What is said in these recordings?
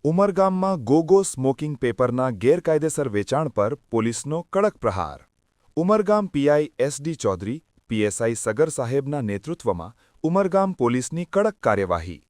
ઉમરગામમાં ગોગો smoking પેપરના ગેરકાયદેસર વેચાણ પર પોલીસનો કડક પ્રહાર. Umargam PI SD Chaudhari, PSI Sagar સાહેબના નેતૃત્વમાં ઉમરગામ પોલીસની કડક કાર્યવાહી.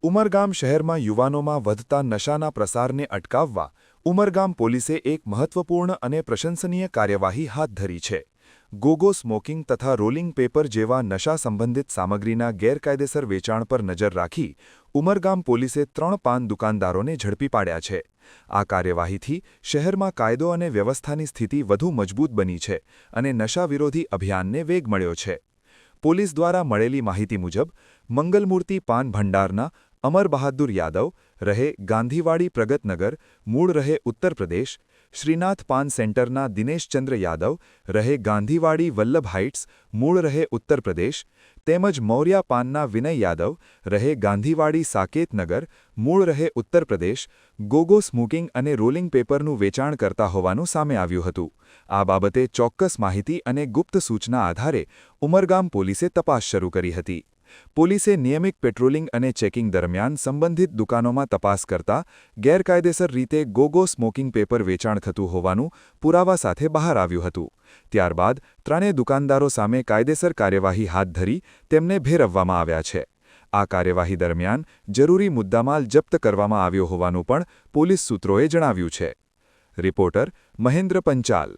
ઉમરગામ શહેરમાં યુવાનોમાં વધતા નશાના પ્રસારને અટકાવવા ઉમરગામ પોલીસે એક મહત્વપૂર્ણ અને પ્રશંસનીય કાર્યવાહી હાથ ધરી છે. ગોગો સ્મોકિંગ તથા રોલિંગ પેપર જેવા નશા સંબંધિત સામગ્રીના ગેરકાયદેસર વેચાણ પર નજર રાખી ઉમરગામ પોલીસે 3 પાન દુકાનદારોને ઝડપી પાડ્યા છે. આ કાર્યવાહીથી શહેરમાં કાયદો અને વ્યવસ્થાની સ્થિતિ વધુ મજબૂત બની છે અને નશા વિરોધી અભિયાનને વેગ મળ્યો છે. પોલીસ દ્વારા મળેલી માહિતી મુજબ મંગલમૂર્તિ પાન ભંડારના અમર બહાદુર યાદવ, રહે ગાંધીવાડી પ્રગતનગર, મૂળ રહે ઉત્તર પ્રદેશ, શ્રીનાથ પાન સેન્ટરના દિનેશચંદ્ર યાદવ, રહે ગાંધીવાડી વલ્લભ હાઇટ્સ, મૂળ રહે ઉત્તર પ્રદેશ, તેમજ મૌર્યા પાનના વિનય યાદવ, રહે ગાંધીવાડી સાકેતનગર, મૂળ રહે ઉત્તર પ્રદેશ, ગોગો સ્મોકિંગ અને રોલિંગ પેપરનું વેચાણ કરતા હોવાનું સામે આવ્યું હતું. આ બાબતે ચોક્કસ માહિતી અને ગુપ્ત સૂચના આધારે ઉમરગામ પોલીસે તપાસ શરૂ કરી હતી. પોલીસે નિયમિત પેટ્રોલિંગ અને ચેકિંગ દરમિયાન સંબંધિત દુકાનોમાં તપાસ કરતા ગેરકાયદેસર રીતે ગોગો સ્મોકિંગ પેપર વેચાણ થતું હોવાનું પુરાવા સાથે બહાર આવ્યું હતું. ત્યારબાદ 3 દુકાનદારો સામે કાયદેસર કાર્યવાહી હાથ ધરી તેમને ભેરવવામાં આવ્યા છે. આ કાર્યવાહી દરમિયાન જરૂરી મુદ્દામાલ જપ્ત કરવામાં આવ્યો હોવાનું પણ પોલીસ સૂત્રોએ જણાવ્યું છે. રિપોર્ટર મહેન્દ્ર પંચાલ.